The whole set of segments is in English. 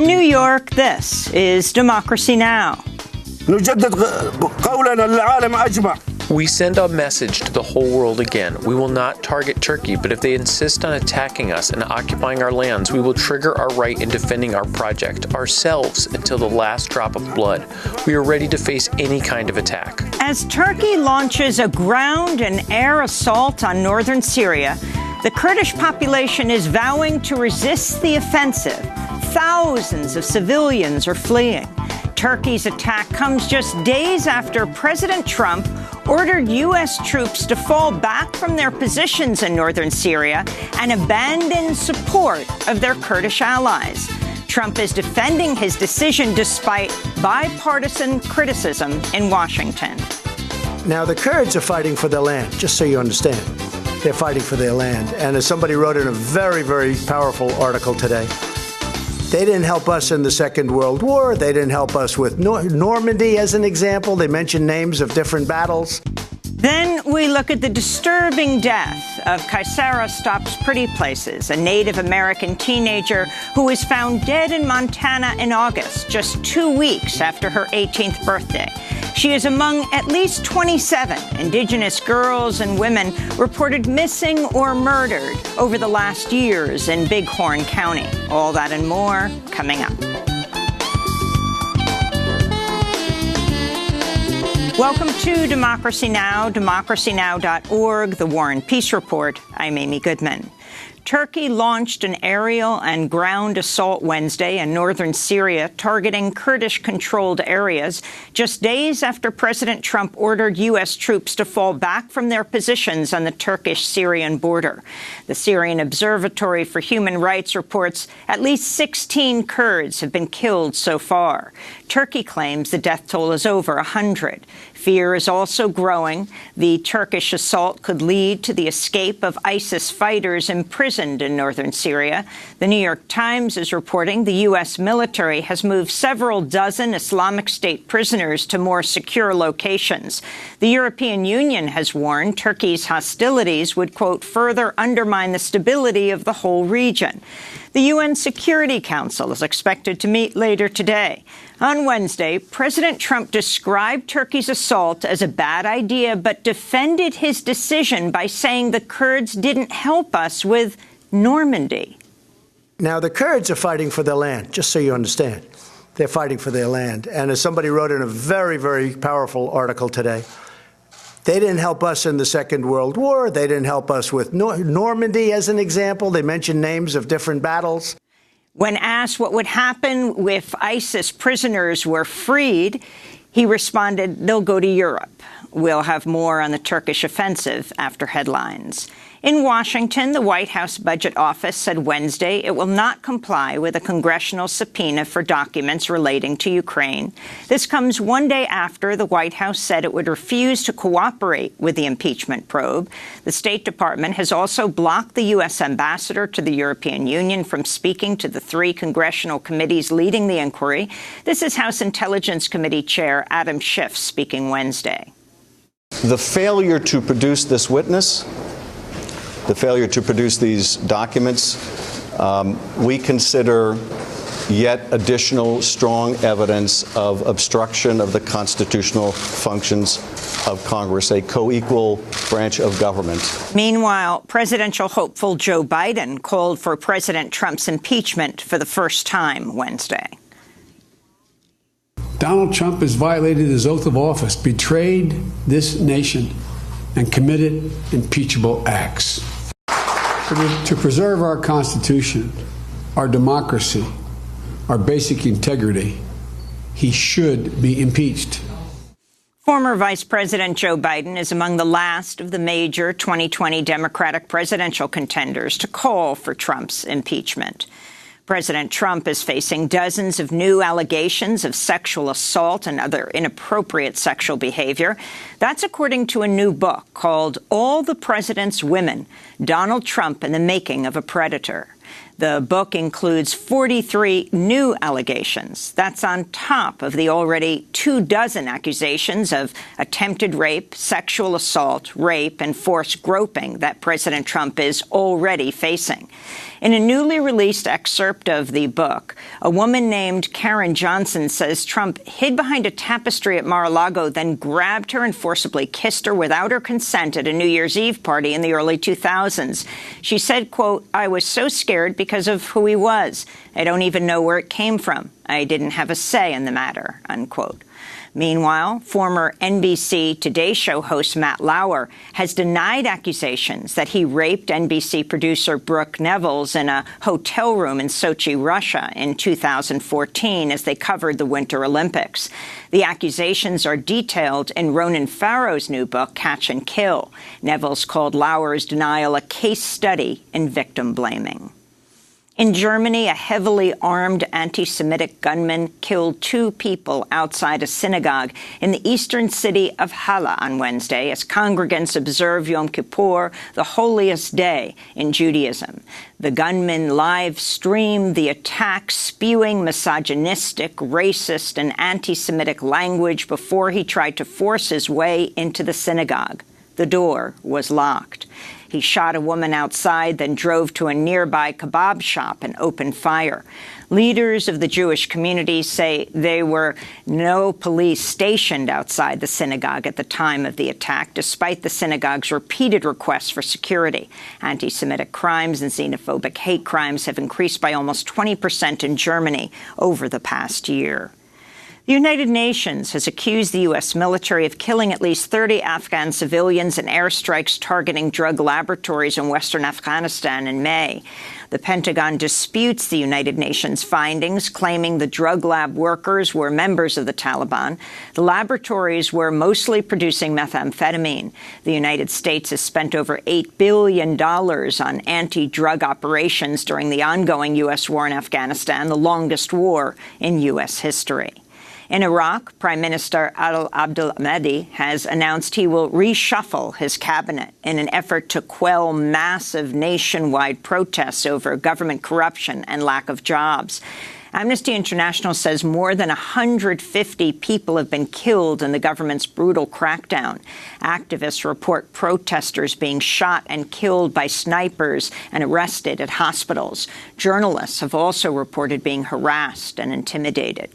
From New York, this is Democracy Now! We send a message to the whole world again. We will not target Turkey, but if they insist on attacking us and occupying our lands, we will trigger our right in defending our project, ourselves, until the last drop of blood. We are ready to face any kind of attack. As Turkey launches a ground and air assault on northern Syria, the Kurdish population is vowing to resist the offensive. Thousands of civilians are fleeing. Turkey's attack comes just days after President Trump ordered U.S. troops to fall back from their positions in northern Syria and abandon support of their Kurdish allies. Trump is defending his decision despite bipartisan criticism in Washington. Now, the Kurds are fighting for their land, just so you understand. They're fighting for their land. And as somebody wrote in a very, very powerful article today, they didn't help us in the Second World War. They didn't help us with Normandy, as an example. They mentioned names of different battles. Then we look at the disturbing death of Kaysera Stops Pretty Places, a Native American teenager who was found dead in Montana in August, just 2 weeks after her 18th birthday. She is among at least 27 Indigenous girls and women reported missing or murdered over the last years in Bighorn County. All that and more coming up. Welcome to Democracy Now!, democracynow.org, The War and Peace Report. I'm Amy Goodman. Turkey launched an aerial and ground assault Wednesday in northern Syria, targeting Kurdish-controlled areas, just days after President Trump ordered U.S. troops to fall back from their positions on the Turkish-Syrian border. The Syrian Observatory for Human Rights reports at least 16 Kurds have been killed so far. Turkey claims the death toll is over 100. Fear is also growing. The Turkish assault could lead to the escape of ISIS fighters imprisoned in northern Syria. The New York Times is reporting the U.S. military has moved several dozen Islamic State prisoners to more secure locations. The European Union has warned Turkey's hostilities would, quote, further undermine the stability of the whole region. The UN Security Council is expected to meet later today. On Wednesday, President Trump described Turkey's assault as a bad idea, but defended his decision by saying the Kurds didn't help us with Normandy. Now, the Kurds are fighting for their land, just so you understand. They're fighting for their land. And as somebody wrote in a very, very powerful article today, they didn't help us in the Second World War. They didn't help us with Normandy, as an example. They mentioned names of different battles. When asked what would happen if ISIS prisoners were freed, he responded, they'll go to Europe. We'll have more on the Turkish offensive after headlines. In Washington, the White House Budget Office said Wednesday it will not comply with a congressional subpoena for documents relating to Ukraine. This comes one day after the White House said it would refuse to cooperate with the impeachment probe. The State Department has also blocked the U.S. ambassador to the European Union from speaking to the 3 congressional committees leading the inquiry. This is House Intelligence Committee Chair Adam Schiff speaking Wednesday. The failure to produce this witness, the failure to produce these documents, we consider yet additional strong evidence of obstruction of the constitutional functions of Congress, a co-equal branch of government. Meanwhile, presidential hopeful Joe Biden called for President Trump's impeachment for the first time Wednesday. Donald Trump has violated his oath of office, betrayed this nation, and committed impeachable acts. To preserve our Constitution, our democracy, our basic integrity, he should be impeached. Former Vice President Joe Biden is among the last of the major 2020 Democratic presidential contenders to call for Trump's impeachment. President Trump is facing dozens of new allegations of sexual assault and other inappropriate sexual behavior. That's according to a new book called All the President's Women, Donald Trump and the Making of a Predator. The book includes 43 new allegations. That's on top of the already 24 accusations of attempted rape, sexual assault, rape, and forced groping that President Trump is already facing. In a newly released excerpt of the book, a woman named Karen Johnson says Trump hid behind a tapestry at Mar-a-Lago, then grabbed her and forcibly kissed her without her consent at a New Year's Eve party in the early 2000s. She said, quote, "I was so scared because of who he was. I don't even know where it came from. I didn't have a say in the matter," unquote. Meanwhile, former NBC Today Show host Matt Lauer has denied accusations that he raped NBC producer Brooke Neville's in a hotel room in Sochi, Russia in 2014 as they covered the Winter Olympics. The accusations are detailed in Ronan Farrow's new book, Catch and Kill. Neville's called Lauer's denial a case study in victim blaming. In Germany, a heavily armed anti-Semitic gunman killed 2 people outside a synagogue in the eastern city of Halle on Wednesday as congregants observe Yom Kippur, the holiest day in Judaism. The gunman live-streamed the attack, spewing misogynistic, racist, and anti-Semitic language before he tried to force his way into the synagogue. The door was locked. He shot a woman outside, then drove to a nearby kebab shop and opened fire. Leaders of the Jewish community say there were no police stationed outside the synagogue at the time of the attack, despite the synagogue's repeated requests for security. Anti-Semitic crimes and xenophobic hate crimes have increased by almost 20% in Germany over the past year. The United Nations has accused the U.S. military of killing at least 30 Afghan civilians in airstrikes targeting drug laboratories in western Afghanistan in May. The Pentagon disputes the United Nations findings, claiming the drug lab workers were members of the Taliban. The laboratories were mostly producing methamphetamine. The United States has spent over $8 billion on anti-drug operations during the ongoing U.S. war in Afghanistan, the longest war in U.S. history. In Iraq, Prime Minister Adel Abdul Mahdi has announced he will reshuffle his cabinet in an effort to quell massive nationwide protests over government corruption and lack of jobs. Amnesty International says more than 150 people have been killed in the government's brutal crackdown. Activists report protesters being shot and killed by snipers and arrested at hospitals. Journalists have also reported being harassed and intimidated.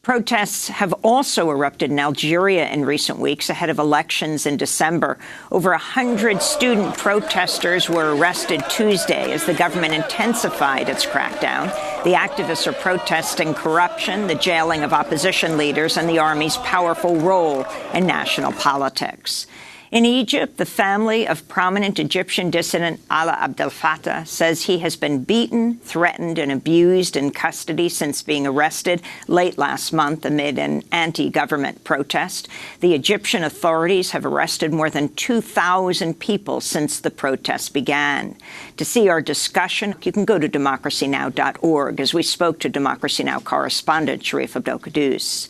Protests have also erupted in Algeria in recent weeks ahead of elections in December. Over 100 student protesters were arrested Tuesday as the government intensified its crackdown. The activists are protesting corruption, the jailing of opposition leaders, and the army's powerful role in national politics. In Egypt, the family of prominent Egyptian dissident Alaa Abdel Fattah says he has been beaten, threatened, and abused in custody since being arrested late last month amid an anti-government protest. The Egyptian authorities have arrested more than 2,000 people since the protests began. To see our discussion, you can go to DemocracyNow.org, as we spoke to Democracy Now! Correspondent Sharif Abdel-Quddus.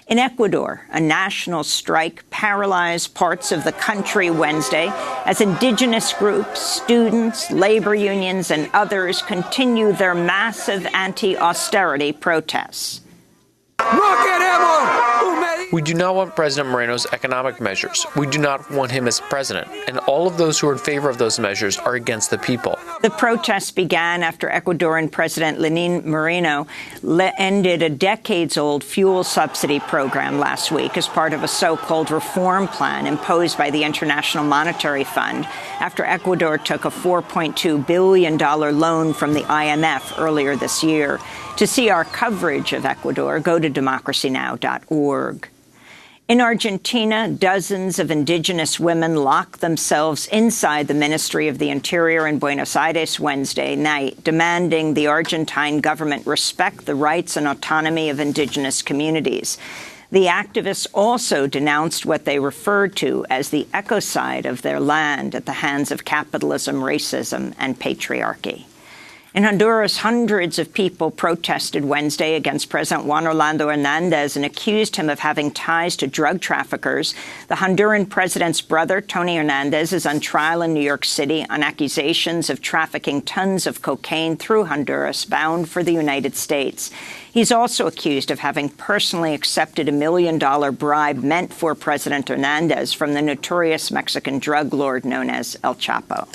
In Ecuador, a national strike paralyzed parts of the country Wednesday as indigenous groups, students, labor unions, and others continue their massive anti-austerity protests. We do not want President Moreno's economic measures. We do not want him as president. And all of those who are in favor of those measures are against the people. The protests began after Ecuadorian President Lenín Moreno ended a decades-old fuel subsidy program last week as part of a so-called reform plan imposed by the International Monetary Fund after Ecuador took a $4.2 billion loan from the IMF earlier this year. To see our coverage of Ecuador, go to DemocracyNow.org. In Argentina, dozens of indigenous women locked themselves inside the Ministry of the Interior in Buenos Aires Wednesday night, demanding the Argentine government respect the rights and autonomy of indigenous communities. The activists also denounced what they referred to as the ecocide of their land at the hands of capitalism, racism, and patriarchy. In Honduras, hundreds of people protested Wednesday against President Juan Orlando Hernandez and accused him of having ties to drug traffickers. The Honduran president's brother, Tony Hernandez, is on trial in New York City on accusations of trafficking tons of cocaine through Honduras, bound for the United States. He's also accused of having personally accepted $1 million bribe meant for President Hernandez from the notorious Mexican drug lord known as El Chapo.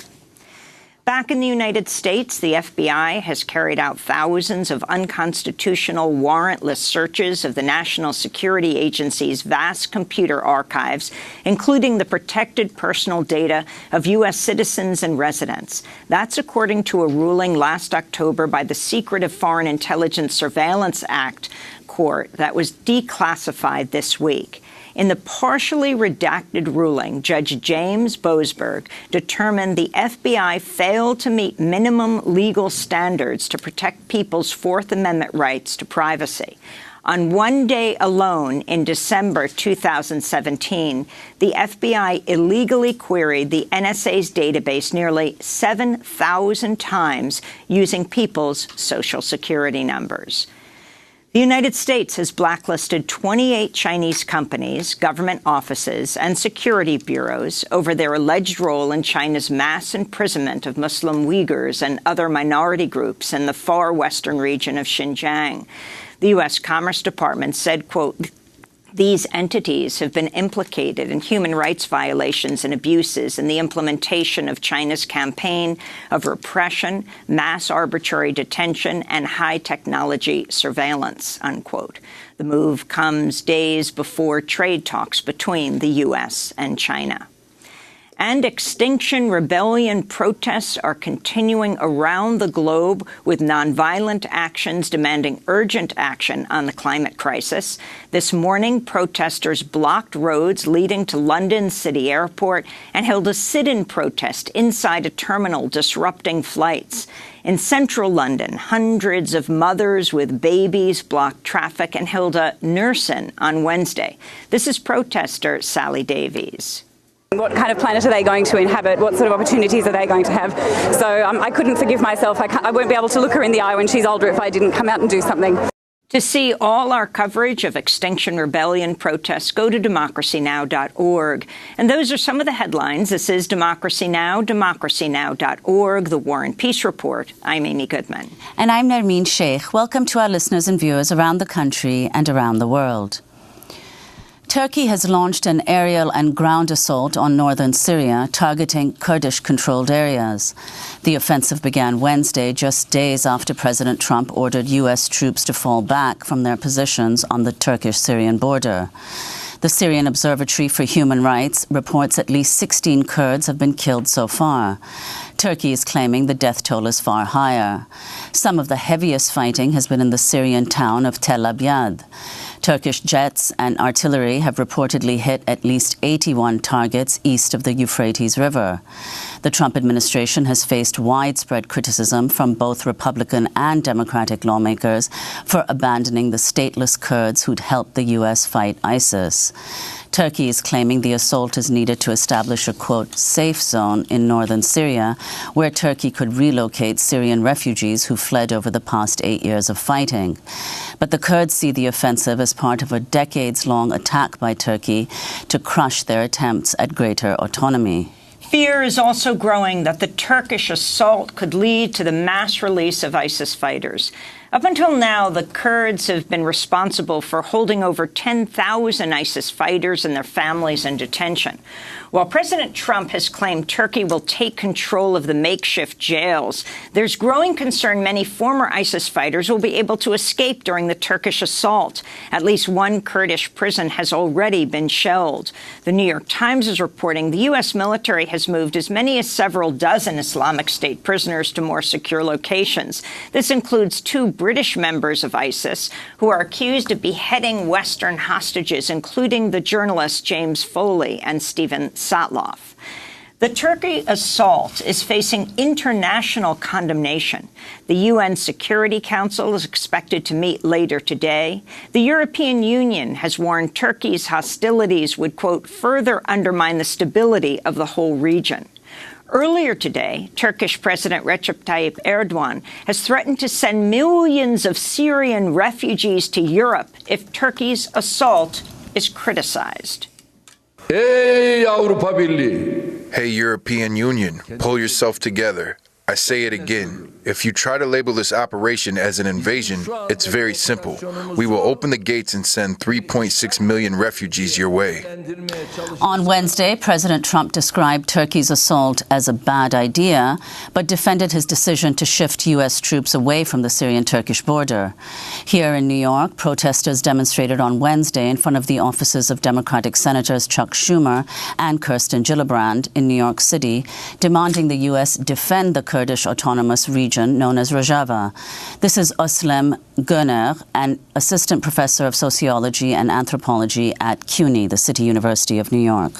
Back in the United States, the FBI has carried out thousands of unconstitutional warrantless searches of the National Security Agency's vast computer archives, including the protected personal data of U.S. citizens and residents. That's according to a ruling last October by the Secretive Foreign Intelligence Surveillance Act court that was declassified this week. In the partially redacted ruling, Judge James Boasberg determined the FBI failed to meet minimum legal standards to protect people's Fourth Amendment rights to privacy. On one day alone in December 2017, the FBI illegally queried the NSA's database nearly 7,000 times using people's Social Security numbers. The United States has blacklisted 28 Chinese companies, government offices, and security bureaus over their alleged role in China's mass imprisonment of Muslim Uyghurs and other minority groups in the far western region of Xinjiang. The U.S. Commerce Department said, quote, "These entities have been implicated in human rights violations and abuses in the implementation of China's campaign of repression, mass arbitrary detention, and high-technology surveillance," unquote. The move comes days before trade talks between the U.S. and China. And Extinction Rebellion protests are continuing around the globe, with nonviolent actions demanding urgent action on the climate crisis. This morning, protesters blocked roads leading to London City Airport and held a sit-in protest inside a terminal, disrupting flights. In central London, hundreds of mothers with babies blocked traffic and held a nurse-in on Wednesday. This is protester Sally Davies. What kind of planet are they going to inhabit? What sort of opportunities are they going to have? So I couldn't forgive myself. I won't be able to look her in the eye when she's older if I didn't come out and do something. To see all our coverage of Extinction Rebellion protests, go to DemocracyNow.org. And those are some of the headlines. This is Democracy Now!, DemocracyNow.org, The War and Peace Report. I'm Amy Goodman. And I'm Nermeen Sheikh. Welcome to our listeners and viewers around the country and around the world. Turkey has launched an aerial and ground assault on northern Syria, targeting Kurdish-controlled areas. The offensive began Wednesday, just days after President Trump ordered U.S. troops to fall back from their positions on the Turkish-Syrian border. The Syrian Observatory for Human Rights reports at least 16 Kurds have been killed so far. Turkey is claiming the death toll is far higher. Some of the heaviest fighting has been in the Syrian town of Tel Abyad. Turkish jets and artillery have reportedly hit at least 81 targets east of the Euphrates River. The Trump administration has faced widespread criticism from both Republican and Democratic lawmakers for abandoning the stateless Kurds who'd helped the U.S. fight ISIS. Turkey is claiming the assault is needed to establish a, quote, safe zone in northern Syria, where Turkey could relocate Syrian refugees who fled over the past 8 years of fighting. But the Kurds see the offensive as part of a decades-long attack by Turkey to crush their attempts at greater autonomy. Fear is also growing that the Turkish assault could lead to the mass release of ISIS fighters. Up until now, the Kurds have been responsible for holding over 10,000 ISIS fighters and their families in detention. While President Trump has claimed Turkey will take control of the makeshift jails, there's growing concern many former ISIS fighters will be able to escape during the Turkish assault. At least one Kurdish prison has already been shelled. The New York Times is reporting the U.S. military has moved as many as several dozen Islamic State prisoners to more secure locations. This includes 2 British members of ISIS who are accused of beheading Western hostages, including the journalists James Foley and Stephen Sotloff. The Turkey assault is facing international condemnation. The UN Security Council is expected to meet later today. The European Union has warned Turkey's hostilities would, quote, further undermine the stability of the whole region. Earlier today, Turkish President Recep Tayyip Erdogan has threatened to send millions of Syrian refugees to Europe if Turkey's assault is criticized. Hey Avrupa Birliği. Hey European Union, pull yourself together. I say it again. If you try to label this operation as an invasion, it's very simple. We will open the gates and send 3.6 million refugees your way. On Wednesday, President Trump described Turkey's assault as a bad idea, but defended his decision to shift U.S. troops away from the Syrian-Turkish border. Here in New York, protesters demonstrated on Wednesday in front of the offices of Democratic Senators Chuck Schumer and Kirsten Gillibrand in New York City, demanding the U.S. defend the Kurdish autonomous region known as Rojava. This is Özlem Göner, an assistant professor of sociology and anthropology at CUNY, the City University of New York.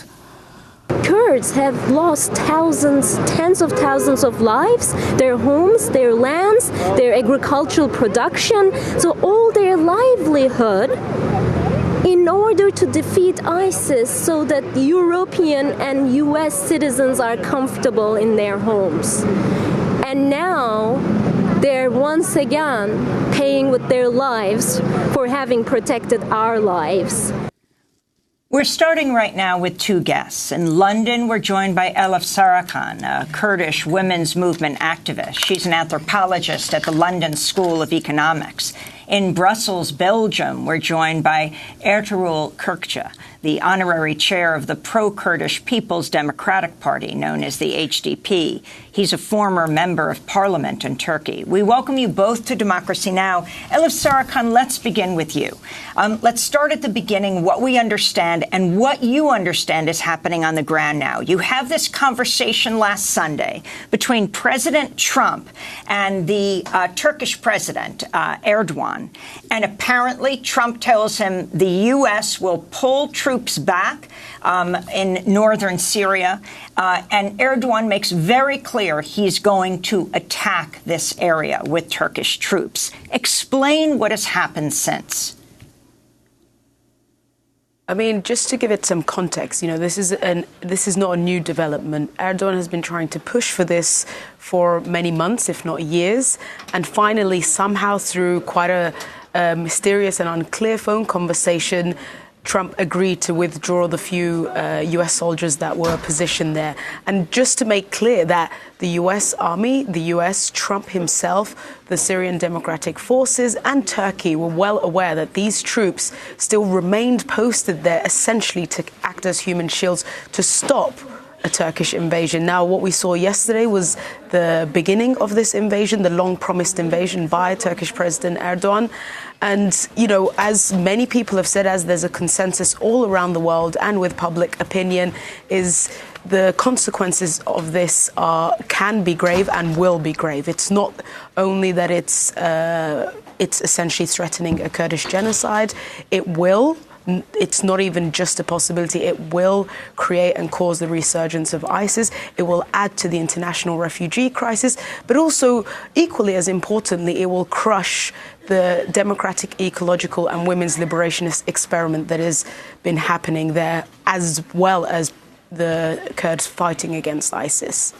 Kurds have lost thousands, tens of thousands of lives, their homes, their lands, their agricultural production, so all their livelihood in order to defeat ISIS so that European and US citizens are comfortable in their homes. And now they're once again paying with their lives for having protected our lives. We're starting right now with two guests. In London, we're joined by Elif Sarakan, a Kurdish women's movement activist. She's an anthropologist at the London School of Economics. In Brussels, Belgium, we're joined by Ertuğrul Kürkçü, the honorary chair of the pro-Kurdish People's Democratic Party, known as the HDP. He's a former member of parliament in Turkey. We welcome you both to Democracy Now! Elif Sarakan, let's begin with you. Let's start at the beginning, what we understand and what you understand is happening on the ground now. You have this conversation last Sunday between President Trump and the Turkish president, Erdogan. And apparently Trump tells him the U.S. will pull troops back in northern Syria. And Erdogan makes very clear he's going to attack this area with Turkish troops. Explain what has happened since. I mean, just to give it some context, you know, this is not a new development. Erdogan has been trying to push for this for many months, if not years, and finally, somehow through quite a mysterious and unclear phone conversation, Trump agreed to withdraw the few U.S. soldiers that were positioned there. And just to make clear that the U.S. Army, the U.S., Trump himself, the Syrian Democratic Forces and Turkey were well aware that these troops still remained posted there essentially to act as human shields to stop a Turkish invasion. Now, what we saw yesterday was the beginning of this invasion, the long-promised invasion by Turkish President Erdogan. And, you know, as many people have said, as there's a consensus all around the world and with public opinion, is the consequences of this can be grave and will be grave. It's not only that it's essentially threatening a Kurdish genocide. It's not even just a possibility. It will create and cause the resurgence of ISIS. It will add to the international refugee crisis. But also, equally as importantly, it will crush the democratic, ecological and women's liberationist experiment that has been happening there, as well as the Kurds fighting against ISIS.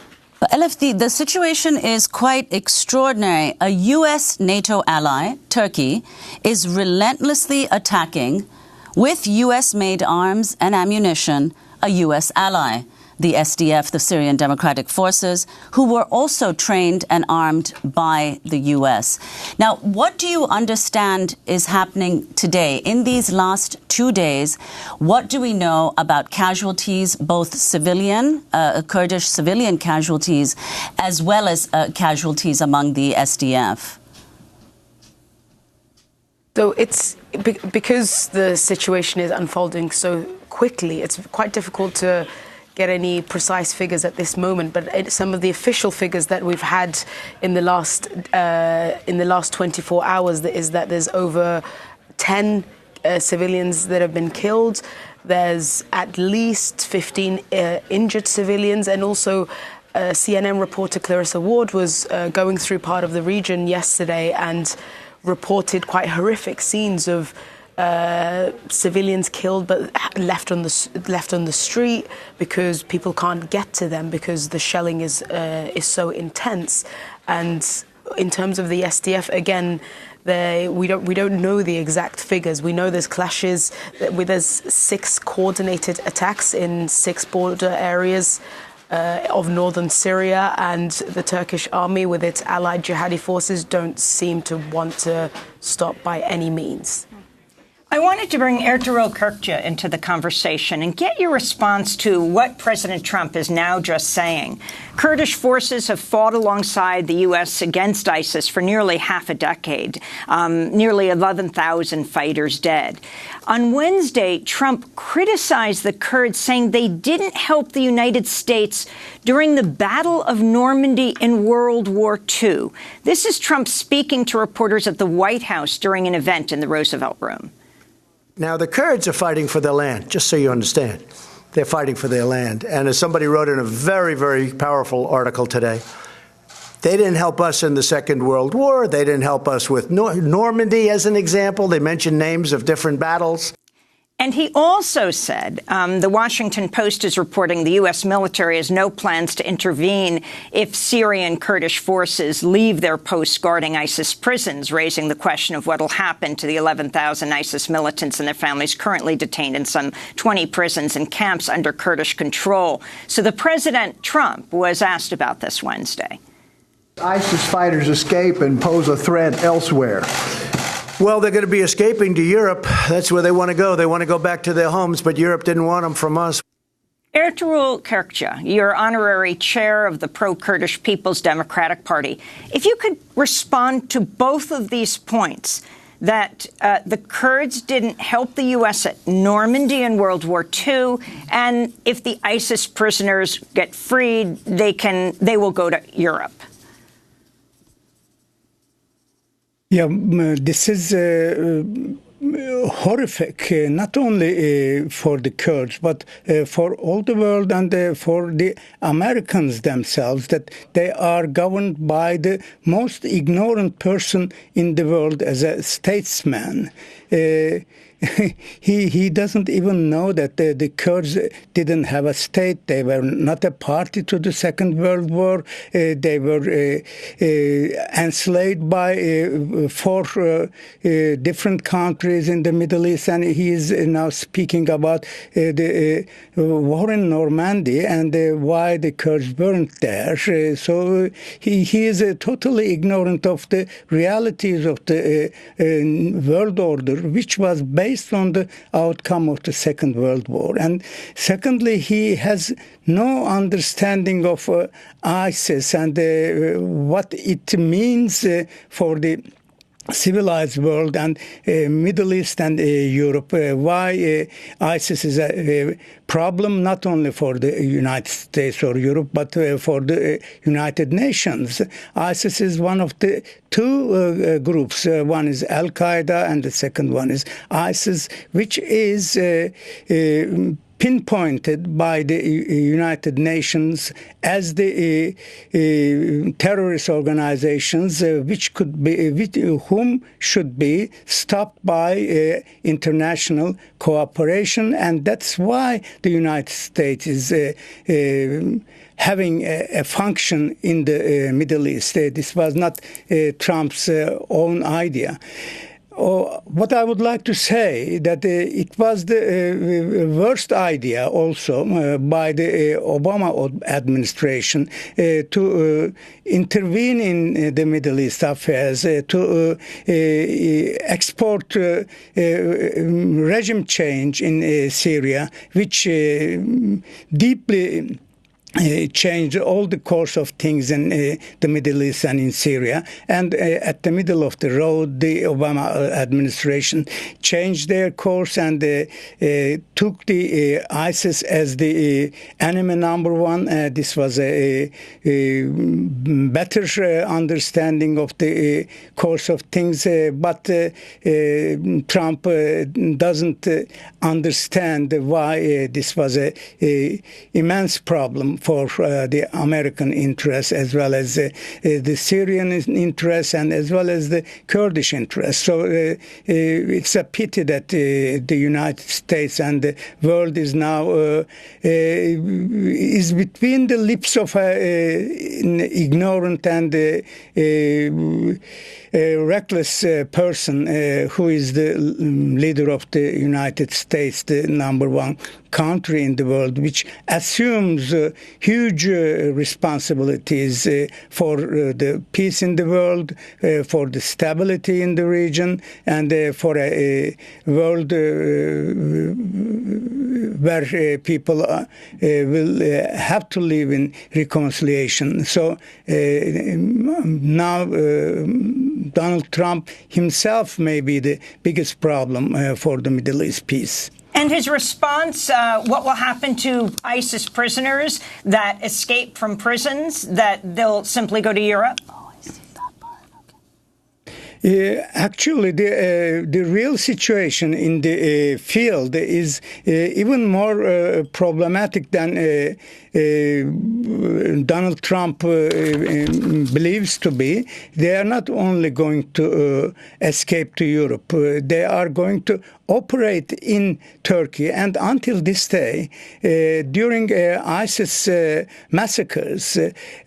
Elif, the situation is quite extraordinary. A U.S. NATO ally, Turkey, is relentlessly attacking with U.S.-made arms and ammunition, a U.S. ally, the SDF, the Syrian Democratic Forces, who were also trained and armed by the U.S. Now, what do you understand is happening today? In these last 2 days, what do we know about casualties, both civilian, Kurdish civilian casualties, as well as casualties among the SDF? So it's because the situation is unfolding so quickly, it's quite difficult to get any precise figures at this moment. But some of the official figures that we've had in the last 24 hours is that there's over 10 civilians that have been killed. There's at least 15 injured civilians, and also CNN reporter Clarissa Ward was going through part of the region yesterday and reported quite horrific scenes of civilians killed but left on the street because people can't get to them because the shelling is so intense. And in terms of the SDF, again, we don't know the exact figures. We know there's clashes. There's 6 coordinated attacks in 6 border areas of northern Syria, and the Turkish army with its allied jihadi forces don't seem to want to stop by any means. I wanted to bring Ertuğrul Kürkçü into the conversation and get your response to what President Trump is now just saying. Kurdish forces have fought alongside the U.S. against ISIS for nearly half a decade, nearly 11,000 fighters dead. On Wednesday, Trump criticized the Kurds, saying they didn't help the United States during the Battle of Normandy in World War II. This is Trump speaking to reporters at the White House during an event in the Roosevelt Room. Now, the Kurds are fighting for their land, just so you understand. They're fighting for their land. And as somebody wrote in a very, very powerful article today, they didn't help us in the Second World War. They didn't help us with Normandy, as an example. They mentioned names of different battles. And he also said, the Washington Post is reporting the U.S. military has no plans to intervene if Syrian Kurdish forces leave their posts guarding ISIS prisons, raising the question of what will happen to the 11,000 ISIS militants and their families currently detained in some 20 prisons and camps under Kurdish control. So the President Trump was asked about this Wednesday. ISIS fighters escape and pose a threat elsewhere. Well, they're going to be escaping to Europe. That's where they want to go. They want to go back to their homes, but Europe didn't want them from us. Ertuğrul Kürkçü, you're honorary chair of the pro-Kurdish People's Democratic Party. If you could respond to both of these points, that the Kurds didn't help the U.S. at Normandy in World War II, and if the ISIS prisoners get freed, they will go to Europe. Yeah, this is horrific, not only for the Kurds, but for all the world and for the Americans themselves, that they are governed by the most ignorant person in the world as a statesman. He doesn't even know that the Kurds didn't have a state. They were not a party to the Second World War. They were enslaved by 4 different countries in the Middle East. And he is now speaking about the war in Normandy and why the Kurds weren't there. So he is totally ignorant of the realities of the world order, which was based on the outcome of the Second World War. And secondly, he has no understanding of ISIS and what it means for the civilized world and Middle East and Europe, why ISIS is a problem not only for the United States or Europe, but for the United Nations. ISIS is one of the 2 groups. One is Al-Qaeda and the second one is ISIS, which is pinpointed by the United Nations as the terrorist organizations, whom should be stopped by international cooperation, and that's why the United States is having a function in the Middle East. This was not Trump's own idea. What I would like to say that it was the worst idea also by the Obama administration to intervene in the Middle East affairs, to export regime change in Syria, which deeply changed all the course of things in the Middle East and in Syria. And at the middle of the road, the Obama administration changed their course and took the ISIS as the enemy number 1. This was a better understanding of the course of things, but Trump doesn't understand why this was a immense problem for the American interests, as well as the Syrian interests, and as well as the Kurdish interests. So it's a pity that the United States and the world is now is between the lips of an ignorant and reckless person who is the leader of the United States, the number one country in the world, which assumes huge responsibilities for the peace in the world, for the stability in the region, and for a world where people will have to live in reconciliation. So now Donald Trump himself may be the biggest problem for the Middle East peace. And his response, what will happen to ISIS prisoners that escape from prisons, that they'll simply go to Europe? Actually, the real situation in the field is even more problematic than Donald Trump believes to be. They are not only going to escape to Europe, they are going to operate in Turkey. And until this day, during ISIS massacres,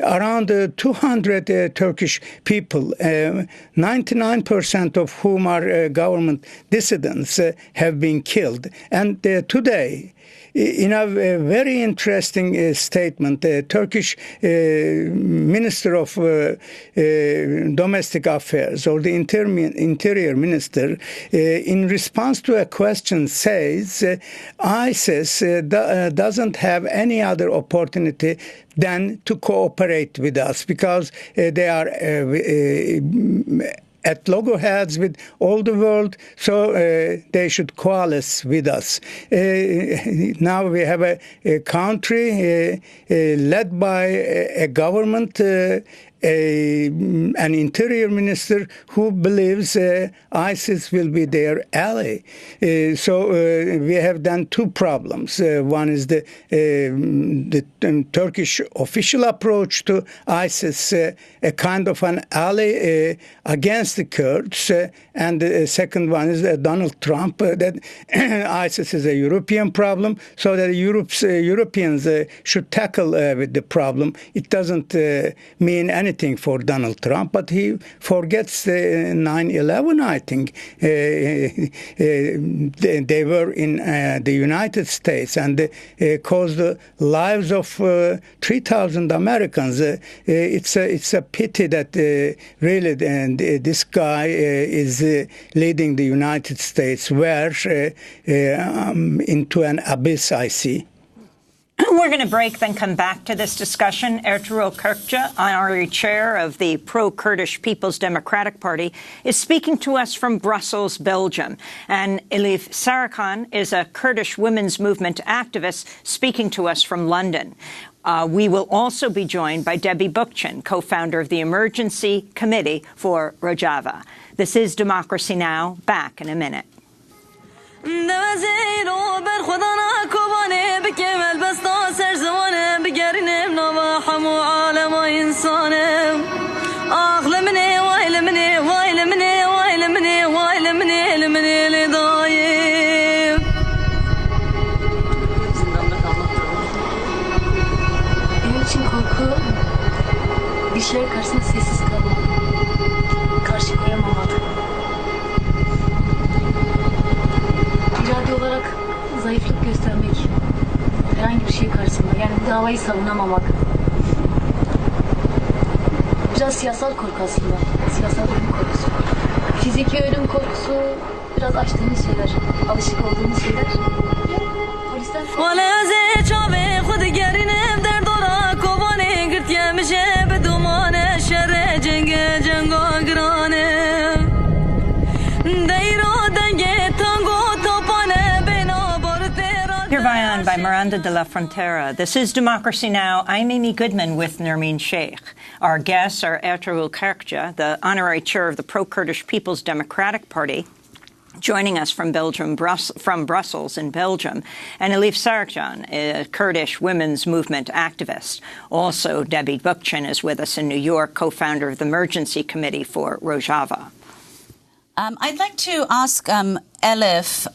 around 200 Turkish people, 99% of whom are government dissidents, have been killed. And today, in a very interesting statement, the Turkish Minister of Domestic Affairs, or the Interior Minister, in response to a question says ISIS doesn't have any other opportunity than to cooperate with us, because they are at loggerheads with all the world, so they should coalesce with us. Now we have a country led by a government, an interior minister who believes ISIS will be their ally. So we have then two problems. One is the Turkish official approach to ISIS, a kind of an ally against the Kurds, and the second one is Donald Trump, that ISIS is a European problem, so that Europeans should tackle with the problem. It doesn't mean anything for Donald Trump, but he forgets 9/11, I think. They were in the United States and caused the lives of 3,000 Americans. It's a pity that really this guy is leading the United States where into an abyss, I see. We're going to break, then come back to this discussion. Ertuğrul Kürkçü, honorary chair of the pro-Kurdish People's Democratic Party, is speaking to us from Brussels, Belgium. And Elif Sarıkan is a Kurdish women's movement activist speaking to us from London. We will also be joined by Debbie Bookchin, co-founder of the Emergency Committee for Rojava. This is Democracy Now! Back in a minute. Bir şey karşısında sessiz kalmak, karşı koyamamak. İrade olarak zayıflık göstermek, herhangi bir şey karşısında, yani davayı savunamamak. Biraz siyasal korku aslında, siyasal ölüm korkusu. Fiziki ölüm korkusu, biraz açtığımız şeyler, alışık olduğumuz şeyler. Polisten... By Miranda de la Frontera. This is Democracy Now! I'm Amy Goodman with Nermeen Sheikh. Our guests are Ertuğrul Kürkçü, the honorary chair of the pro-Kurdish People's Democratic Party, Joining us from Brussels in Belgium, and Elif Sarkcan, a Kurdish women's movement activist. Also, Debbie Bookchin is with us in New York, co-founder of the Emergency Committee for Rojava. I'd like to ask Elif,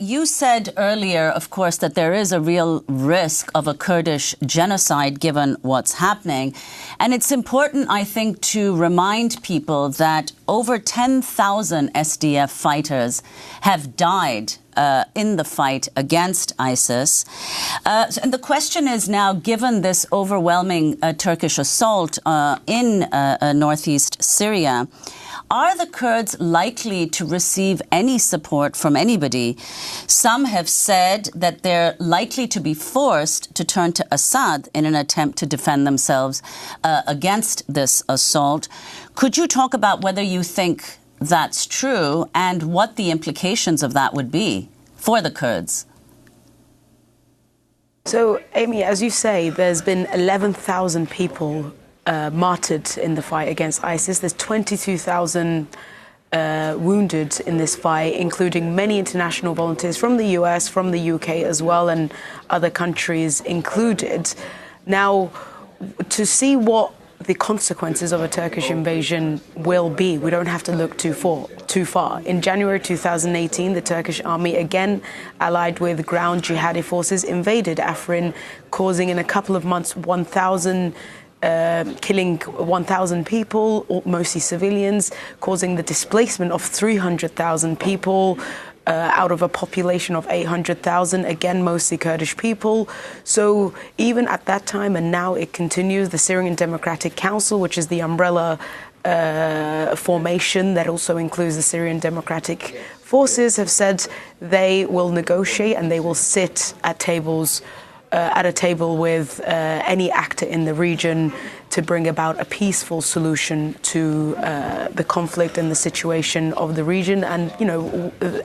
you said earlier, of course, that there is a real risk of a Kurdish genocide given what's happening. And it's important, I think, to remind people that over 10,000 SDF fighters have died in the fight against ISIS. And the question is now, given this overwhelming Turkish assault in northeast Syria, are the Kurds likely to receive any support from anybody? Some have said that they're likely to be forced to turn to Assad in an attempt to defend themselves against this assault. Could you talk about whether you think that's true and what the implications of that would be for the Kurds? So, Amy, as you say, there's been 11,000 people martyred in the fight against ISIS. There's 22,000 wounded in this fight, including many international volunteers from the US, from the UK as well, and other countries included. Now, to see what the consequences of a Turkish invasion will be, we don't have to look too far. In January 2018, the Turkish army, again allied with ground jihadi forces, invaded Afrin, causing in a couple of months killing 1,000 people, mostly civilians, causing the displacement of 300,000 people out of a population of 800,000, again, mostly Kurdish people. So even at that time, and now it continues, the Syrian Democratic Council, which is the umbrella formation that also includes the Syrian Democratic Forces, have said they will negotiate and they will sit at a table with any actor in the region to bring about a peaceful solution to the conflict and the situation of the region, and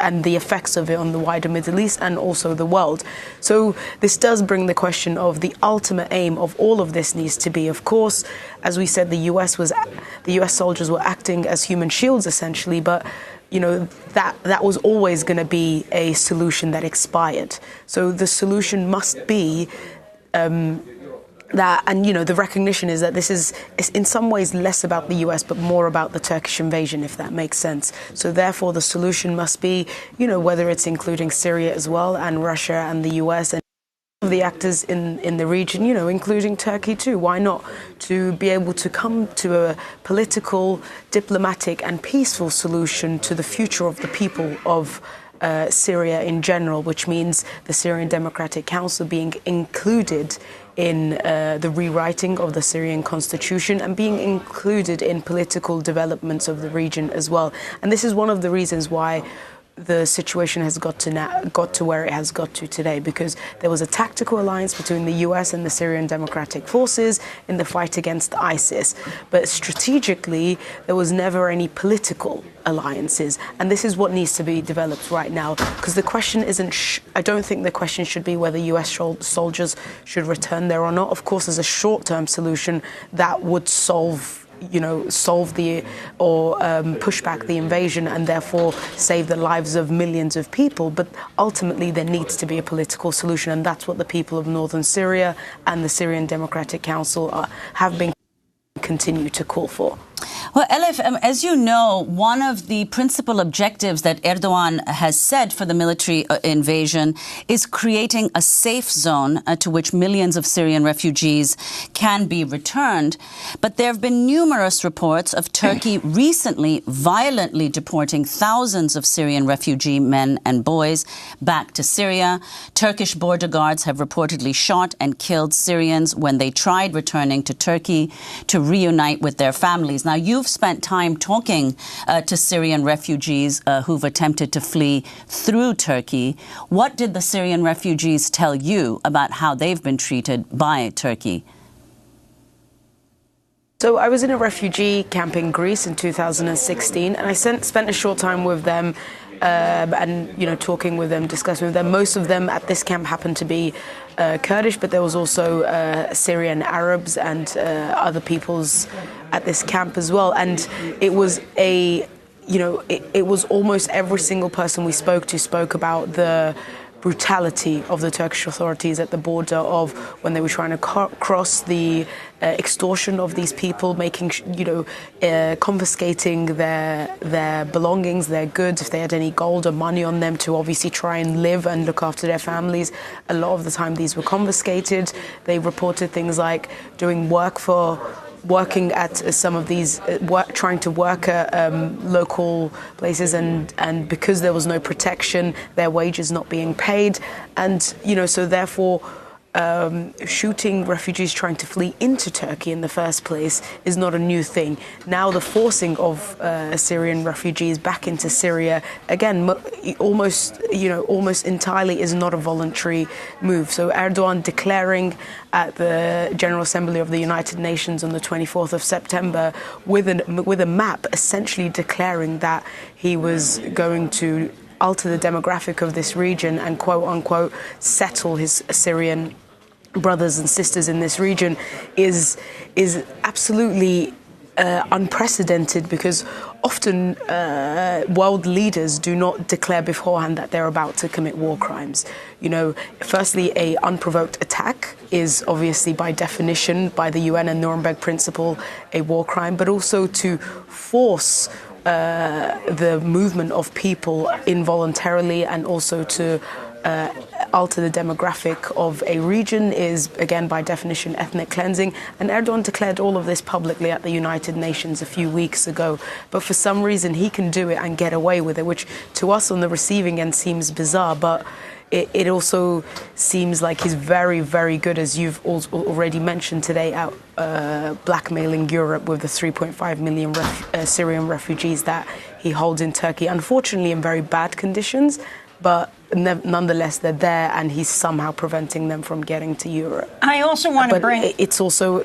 and the effects of it on the wider Middle East and also the world. So this does bring the question of the ultimate aim of all of this needs to be, of course, as we said, the US soldiers were acting as human shields essentially, but that was always going to be a solution that expired. So the solution must be that, and the recognition is that this is in some ways less about the US, but more about the Turkish invasion, if that makes sense. So therefore, the solution must be, whether it's including Syria as well, and Russia and the US, and the actors in the region, including Turkey too. Why not? To be able to come to a political, diplomatic and peaceful solution to the future of the people of Syria in general, which means the Syrian Democratic Council being included in the rewriting of the Syrian constitution and being included in political developments of the region as well. And this is one of the reasons why the situation has got to where it has got to today, because there was a tactical alliance between the US and the Syrian Democratic Forces in the fight against ISIS. But strategically, there was never any political alliances. And this is what needs to be developed right now, because the question isn't, I don't think the question should be whether US soldiers should return there or not. Of course, as a short-term solution, that would push back the invasion and therefore save the lives of millions of people. But ultimately, there needs to be a political solution, and that's what the people of northern Syria and the Syrian Democratic Council have been continue to call for. Well, Elif, as you know, one of the principal objectives that Erdogan has said for the military invasion is creating a safe zone to which millions of Syrian refugees can be returned. But there have been numerous reports of Turkey recently violently deporting thousands of Syrian refugee men and boys back to Syria. Turkish border guards have reportedly shot and killed Syrians when they tried returning to Turkey to reunite with their families. Now, you've spent time talking to Syrian refugees who've attempted to flee through Turkey. What did the Syrian refugees tell you about how they've been treated by Turkey? So I was in a refugee camp in Greece in 2016, and I spent a short time with them and, talking with them, discussing with them. Most of them at this camp happened to be Kurdish, but there was also Syrian Arabs and other peoples at this camp as well. And it was a it was almost every single person we spoke to spoke about the brutality of the Turkish authorities at the border, of when they were trying to cross, the extortion of these people, making confiscating their belongings, their goods, if they had any gold or money on them, to obviously try and live and look after their families. A lot of the time these were confiscated. They reported things like working at some of these, trying to work at local places, and because there was no protection, their wages not being paid, and so therefore shooting refugees trying to flee into Turkey in the first place is not a new thing. Now the forcing of Syrian refugees back into Syria, again, almost entirely is not a voluntary move. So Erdogan declaring at the General Assembly of the United Nations on the 24th of September with a map essentially declaring that he was going to alter the demographic of this region and quote unquote settle his Syrian brothers and sisters in this region is absolutely unprecedented, because often world leaders do not declare beforehand that they're about to commit war crimes. Firstly, a unprovoked attack is obviously by definition, by the UN and Nuremberg Principle, a war crime, but also to force the movement of people involuntarily and also to alter the demographic of a region is, again, by definition, ethnic cleansing. And Erdogan declared all of this publicly at the United Nations a few weeks ago. But for some reason, he can do it and get away with it, which to us on the receiving end seems bizarre. But it also seems like he's very, very good, as you've already mentioned today, at blackmailing Europe with the 3.5 million Syrian refugees that he holds in Turkey, unfortunately in very bad conditions. But nonetheless, they're there, and he's somehow preventing them from getting to Europe. I also want to bring... It's also...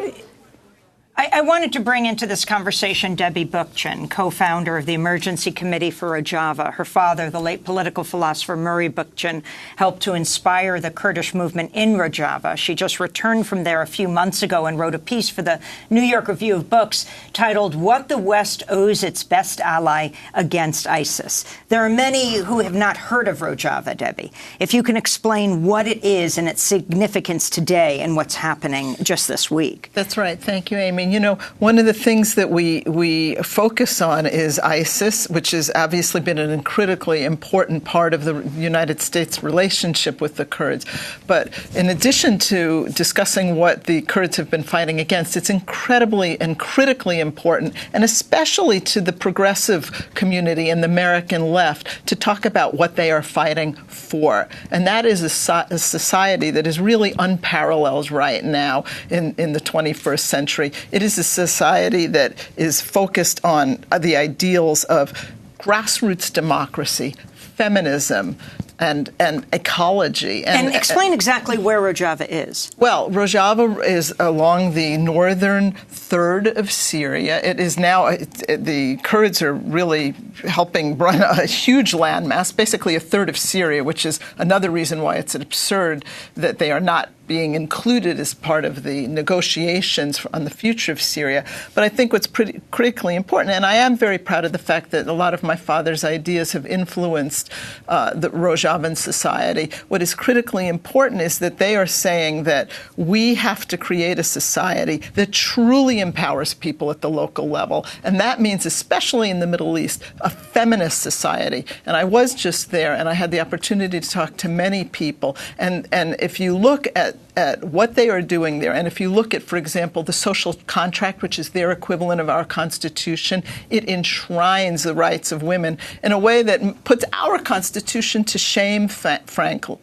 I wanted to bring into this conversation Debbie Bookchin, co-founder of the Emergency Committee for Rojava. Her father, the late political philosopher Murray Bookchin, helped to inspire the Kurdish movement in Rojava. She just returned from there a few months ago and wrote a piece for the New York Review of Books titled "What the West Owes Its Best Ally Against ISIS." There are many who have not heard of Rojava, Debbie. If you can explain what it is and its significance today and what's happening just this week. That's right. Thank you, Amy. One of the things that we focus on is ISIS, which has obviously been an critically important part of the United States' relationship with the Kurds. But in addition to discussing what the Kurds have been fighting against, it's incredibly and critically important, and especially to the progressive community and the American left, to talk about what they are fighting for. And that is a society that is really unparalleled right now in the 21st century. It is a society that is focused on the ideals of grassroots democracy, feminism, and ecology. And explain exactly where Rojava is. Well, Rojava is along the northern third of Syria. It is now, the Kurds are really helping run a huge landmass, basically a third of Syria, which is another reason why it's absurd that they are not being included as part of the negotiations on the future of Syria. But I think what's pretty critically important, and I am very proud of the fact that a lot of my father's ideas have influenced the Rojavan society. What is critically important is that they are saying that we have to create a society that truly empowers people at the local level. And that means, especially in the Middle East, a feminist society. And I was just there, and I had the opportunity to talk to many people. And if you look at what they are doing there, and if you look at, for example, the social contract, which is their equivalent of our Constitution, it enshrines the rights of women in a way that puts our Constitution to shame, frankly.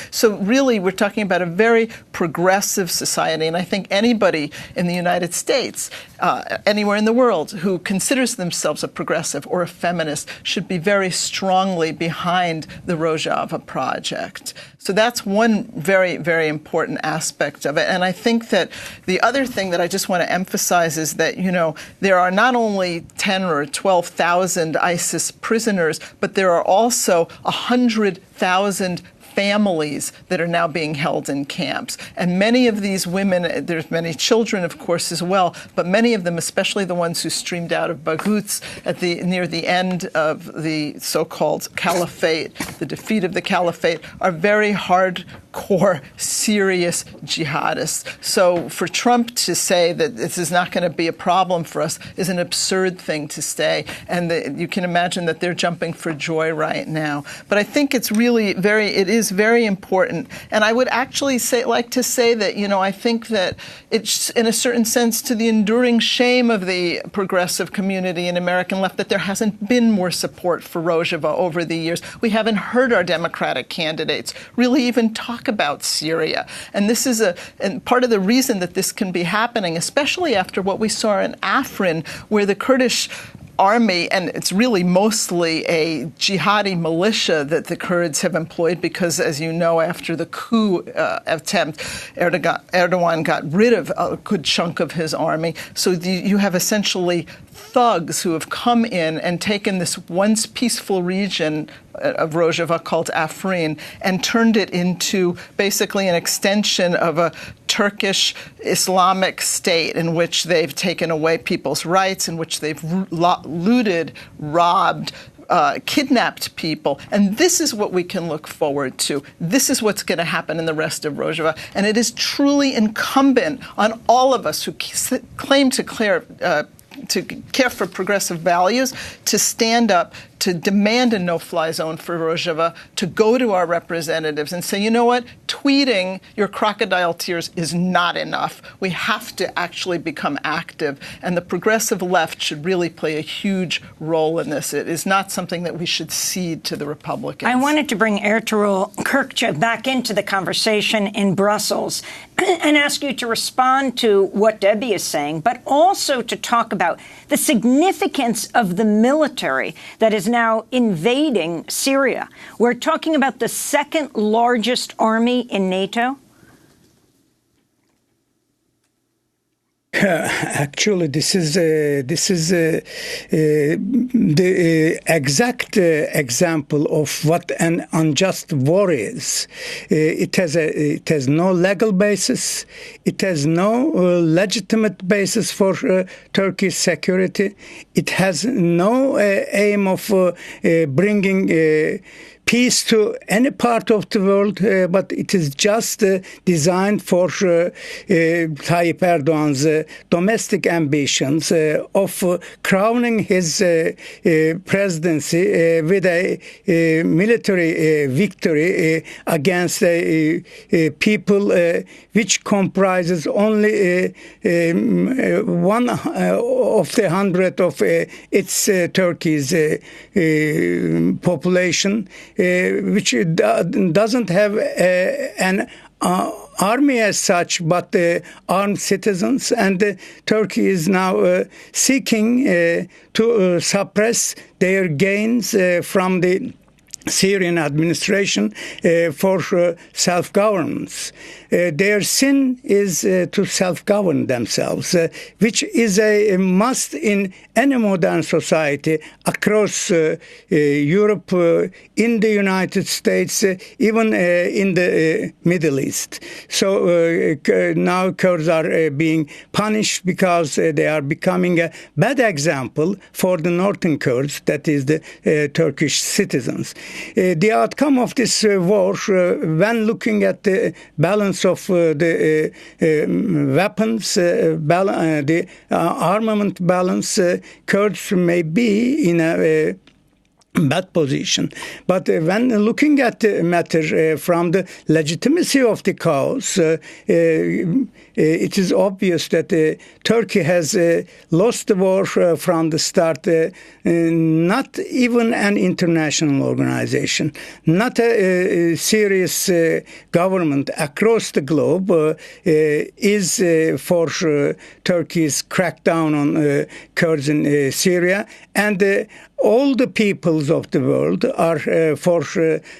So really, we're talking about a very progressive society, and I think anybody in the United States, anywhere in the world, who considers themselves a progressive or a feminist should be very strongly behind the Rojava project. So that's one very, very important aspect of it. And I think that the other thing that I just want to emphasize is that, there are not only 10 or 12,000 ISIS prisoners, but there are also 100,000 families that are now being held in camps. And many of these women, there's many children, of course, as well, but many of them, especially the ones who streamed out of Baghuz near the end of the so-called caliphate, the defeat of the caliphate, are very hardcore, serious jihadists. So for Trump to say that this is not going to be a problem for us is an absurd thing to say. And you can imagine that they're jumping for joy right now. But I think it is very important. And I would actually like to say that, I think that it's, in a certain sense, to the enduring shame of the progressive community in American left that there hasn't been more support for Rojava over the years. We haven't heard our Democratic candidates really even talk about Syria. And this is and part of the reason that this can be happening, especially after what we saw in Afrin, where the Kurdish army, and it's really mostly a jihadi militia that the Kurds have employed because, as you know, after the coup attempt, Erdogan got rid of a good chunk of his army. So you have essentially thugs who have come in and taken this once peaceful region of Rojava called Afrin and turned it into basically an extension of a Turkish Islamic state in which they've taken away people's rights, in which they've looted, robbed, kidnapped people. And this is what we can look forward to. This is what's going to happen in the rest of Rojava. And it is truly incumbent on all of us who claim to care for progressive values to stand up, to demand a no-fly zone for Rojava, to go to our representatives and say, you know what, tweeting your crocodile tears is not enough. We have to actually become active, and the progressive left should really play a huge role in this. It is not something that we should cede to the Republicans. I wanted to bring Ertuğrul Kürkçe back into the conversation in Brussels and ask you to respond to what Debbie is saying, but also to talk about the significance of the military that is now invading Syria. We're talking about the second largest army in NATO. Actually, this is the exact example of what an unjust war is. It has no legal basis. It has no legitimate basis for Turkey's security. It has no aim of bringing peace to any part of the world, but it is just designed for Tayyip Erdogan's domestic ambitions of crowning his presidency with a military victory against people which comprises only 1 of the 100 of its Turkey's population, which doesn't have an army as such, but armed citizens. And Turkey is now seeking to suppress their gains from the Syrian administration for self-governance. Their sin is to self-govern themselves, which is a must in any modern society across Europe, in the United States, even in the Middle East. So now Kurds are being punished because they are becoming a bad example for the northern Kurds, that is the Turkish citizens. The outcome of this war, when looking at the balance of the weapons, the armament balance, Kurds may be in a bad position. But when looking at the matter from the legitimacy of the cause, it is obvious that Turkey has lost the war from the start. Not even an international organization, not a serious government across the globe is for Turkey's crackdown on Kurds in Syria. And all the peoples of the world are for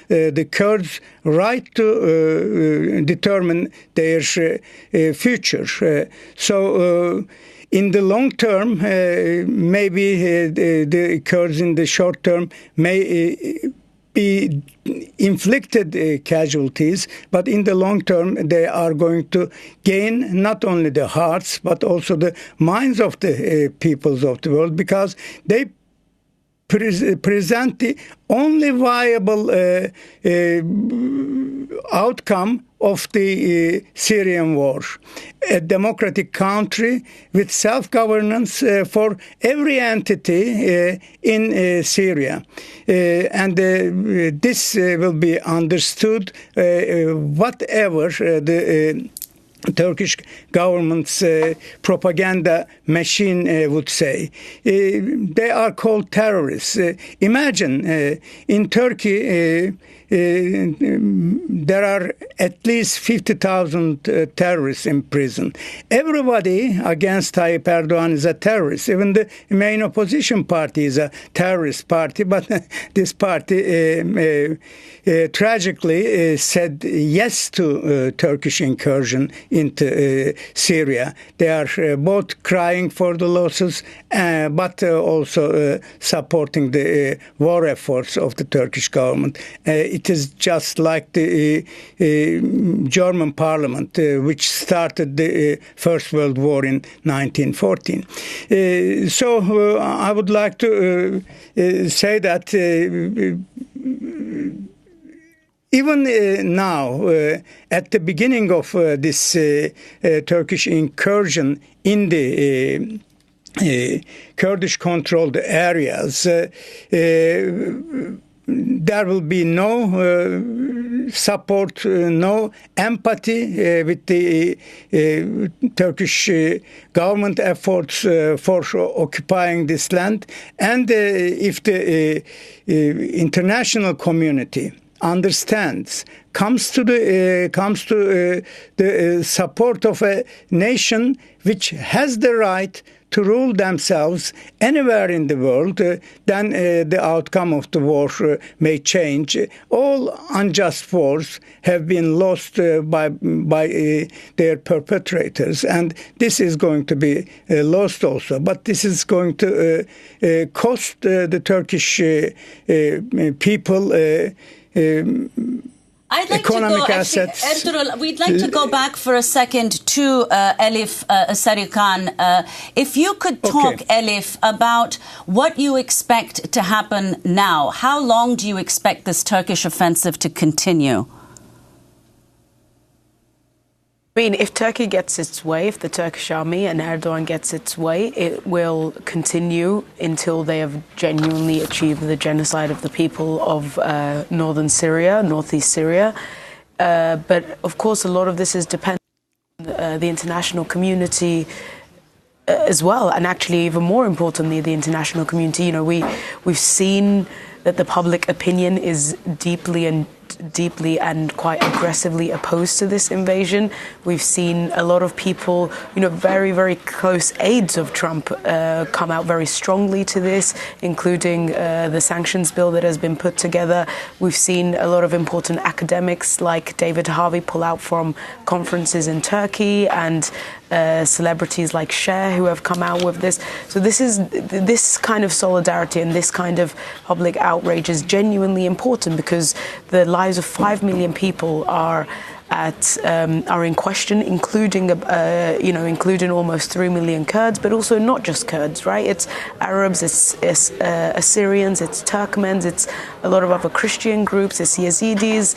the Kurds' right to determine their future. So in the long term, maybe the Kurds in the short term may be inflicted casualties, but in the long term they are going to gain not only the hearts but also the minds of the peoples of the world, because they present the only viable outcome of the Syrian war. A democratic country with self-governance for every entity in Syria. And this will be understood whatever the Turkish government's propaganda machine would say. They are called terrorists. Imagine in Turkey there are at least 50,000 terrorists in prison. Everybody against Tayyip Erdogan is a terrorist. Even the main opposition party is a terrorist party, but this party tragically said yes to Turkish incursion into Syria. They are both crying for the losses, but also supporting the war efforts of the Turkish government. It is just like the German parliament, which started the First World War in 1914. So I would like to say that even now, at the beginning of this Turkish incursion in the Kurdish-controlled areas, there will be no support, no empathy with the Turkish government efforts for occupying this land. And if the international community understands, comes to the support of a nation which has the right to rule themselves anywhere in the world, then the outcome of the war may change. All unjust wars have been lost by their perpetrators, and this is going to be lost also. But this is going to cost the Turkish people I'd like economic to go, assets. actually, Ertuğrul, we'd like to go back for a second to Elif Sarıkan. If you could talk, okay, Elif, about what you expect to happen now. How long do you expect this Turkish offensive to continue? I mean, if Turkey gets its way, if the Turkish army and Erdogan gets its way, it will continue until they have genuinely achieved the genocide of the people of northern Syria, northeast Syria. But of course, a lot of this is dependent on the international community as well, and actually, even more importantly, the international community. You know, we've seen that the public opinion is deeply and quite aggressively opposed to this invasion. We've seen a lot of people, you know, very, very close aides of Trump come out very strongly to this, including the sanctions bill that has been put together. We've seen a lot of important academics like David Harvey pull out from conferences in Turkey, and celebrities like Cher who have come out with this. So this kind of solidarity and this kind of public outrage is genuinely important, because the lives of 5 million people are in question, including including almost 3 million Kurds, but also not just Kurds, right? It's Arabs, it's Assyrians, it's Turkmens, it's a lot of other Christian groups, it's Yazidis.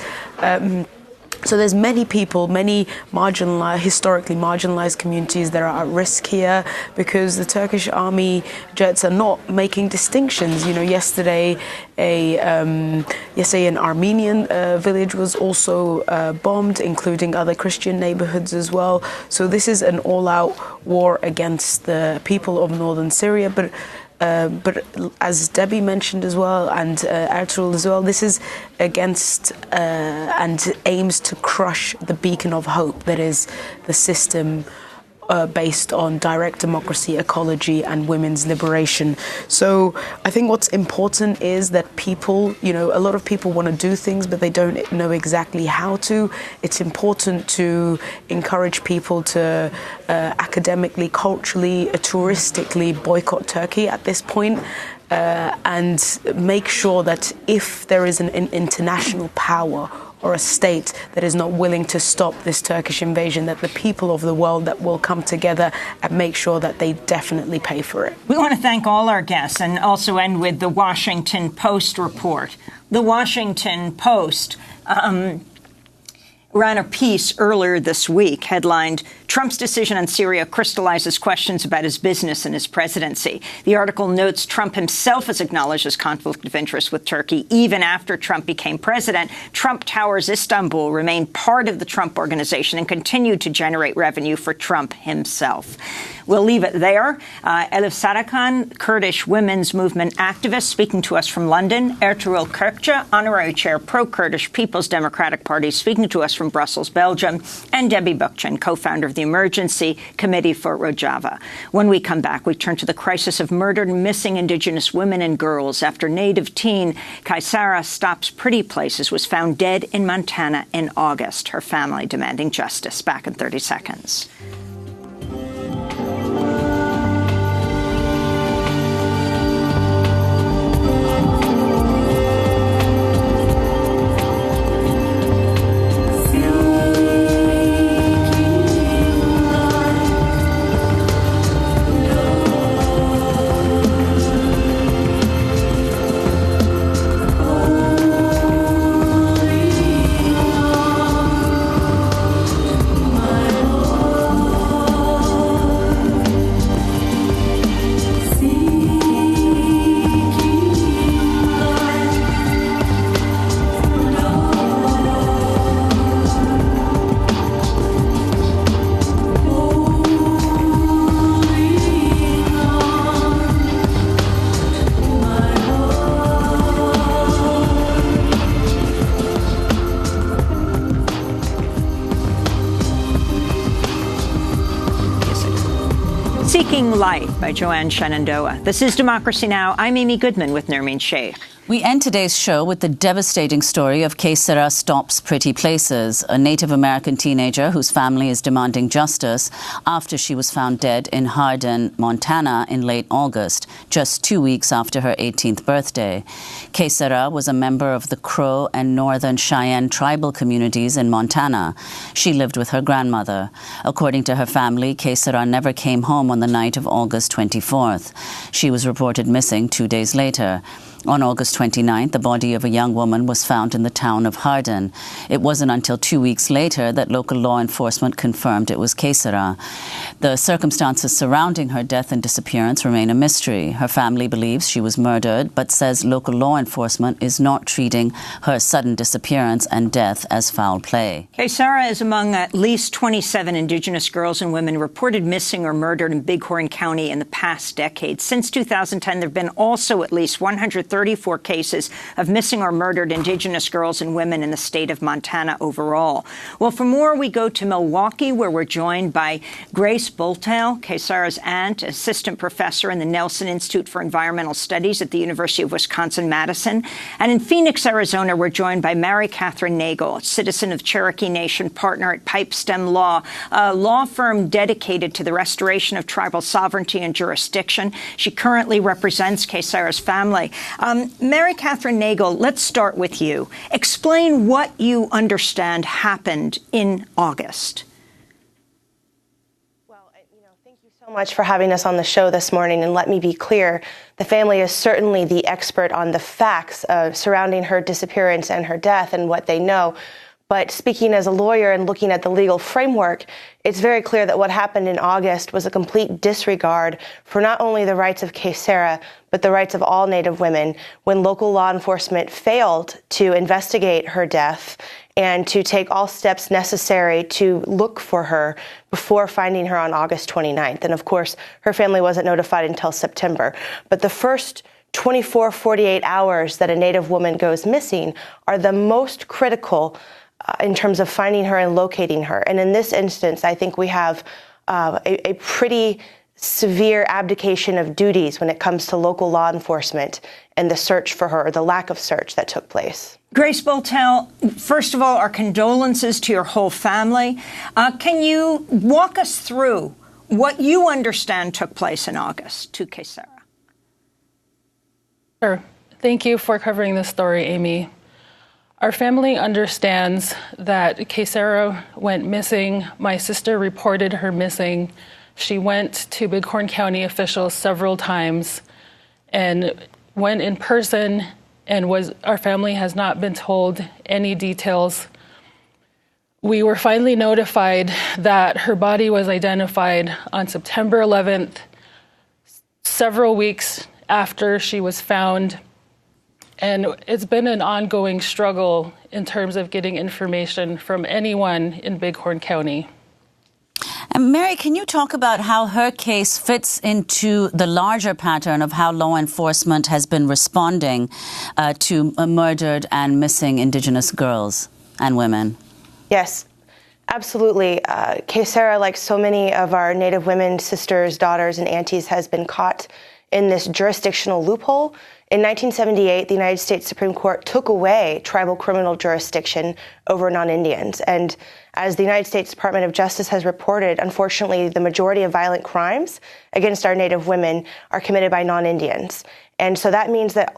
So there's many people, many historically marginalized communities that are at risk here, because the Turkish army jets are not making distinctions. You know, yesterday an Armenian village was also bombed, including other Christian neighborhoods as well. So this is an all-out war against the people of northern Syria, but as Debbie mentioned as well, and Ertuğrul as well, this is against and aims to crush the beacon of hope that is the system based on direct democracy, ecology, and women's liberation. So I think what's important is that people, you know, a lot of people want to do things, but they don't know exactly how to. It's important to encourage people to academically, culturally, touristically boycott Turkey at this point. and make sure that if there is an international power or a state that is not willing to stop this Turkish invasion, that the people of the world that will come together and make sure that they definitely pay for it. We want to thank all our guests and also end with the Washington Post report. The Washington Post ran a piece earlier this week headlined, "Trump's decision on Syria crystallizes questions about his business and his presidency." The article notes Trump himself has acknowledged his conflict of interest with Turkey. Even after Trump became president, Trump Towers Istanbul remained part of the Trump Organization and continued to generate revenue for Trump himself. We'll leave it there. Elif Sarakan, Kurdish women's movement activist, speaking to us from London. Ertuğrul Kürkçe, honorary chair, pro-Kurdish People's Democratic Party, speaking to us from Brussels, Belgium. And Debbie Bukchan, co-founder of the Emergency Committee for Rojava. When we come back, we turn to the crisis of murdered and missing Indigenous women and girls after native teen Kaysara Stops Pretty Places was found dead in Montana in August. Her family demanding justice. Back in 30 seconds. Seeking Life by Joanne Shenandoah. This is Democracy Now! I'm Amy Goodman with Nermeen Sheikh. We end today's show with the devastating story of Kaysara Stops Pretty Places, a Native American teenager whose family is demanding justice after she was found dead in Hardin, Montana in late August, just 2 weeks after her 18th birthday. Kaysara was a member of the Crow and Northern Cheyenne tribal communities in Montana. She lived with her grandmother. According to her family, Kaysara never came home on the night of August 24th. She was reported missing 2 days later. On August 29th, the body of a young woman was found in the town of Hardin. It wasn't until 2 weeks later that local law enforcement confirmed it was Kaysara. The circumstances surrounding her death and disappearance remain a mystery. Her family believes she was murdered, but says local law enforcement is not treating her sudden disappearance and death as foul play. Kaysara is among at least 27 Indigenous girls and women reported missing or murdered in Bighorn County in the past decade. Since 2010, there have been also at least 134 cases of missing or murdered Indigenous girls and women in the state of Montana overall. Well, for more, we go to Milwaukee, where we're joined by Grace Boltel, Kaysara's aunt, assistant professor in the Nelson Institute for Environmental Studies at the University of Wisconsin-Madison. And in Phoenix, Arizona, we're joined by Mary Catherine Nagel, citizen of Cherokee Nation, partner at Pipestem Law, a law firm dedicated to the restoration of tribal sovereignty and jurisdiction. She currently represents Kaysara's family. Mary Catherine Nagel, let's start with you. Explain what you understand happened in August. So much for having us on the show this morning, and let me be clear, the family is certainly the expert on the facts surrounding her disappearance and her death and what they know. But speaking as a lawyer and looking at the legal framework, it's very clear that what happened in August was a complete disregard for not only the rights of Kaysara, but the rights of all Native women when local law enforcement failed to investigate her death and to take all steps necessary to look for her before finding her on August 29th. And of course, her family wasn't notified until September. But the first 24, 48 hours that a Native woman goes missing are the most critical in terms of finding her and locating her. And in this instance, I think we have a pretty severe abdication of duties when it comes to local law enforcement and the search for her, or the lack of search that took place. Grace Boltel, first of all, our condolences to your whole family. Can you walk us through what you understand took place in August to Kaysara? Sure. Thank you for covering this story, Amy. Our family understands that Kaysera went missing. My sister reported her missing. She went to Bighorn County officials several times and went in person, and our family has not been told any details. We were finally notified that her body was identified on September 11th, several weeks after she was found. And it's been an ongoing struggle in terms of getting information from anyone in Bighorn County. And Mary, can you talk about how her case fits into the larger pattern of how law enforcement has been responding to murdered and missing Indigenous girls and women? Yes, absolutely. Kaysera, like so many of our Native women, sisters, daughters, and aunties, has been caught in this jurisdictional loophole. In 1978, the United States Supreme Court took away tribal criminal jurisdiction over non-Indians. And as the United States Department of Justice has reported, unfortunately, the majority of violent crimes against our Native women are committed by non-Indians. And so that means that,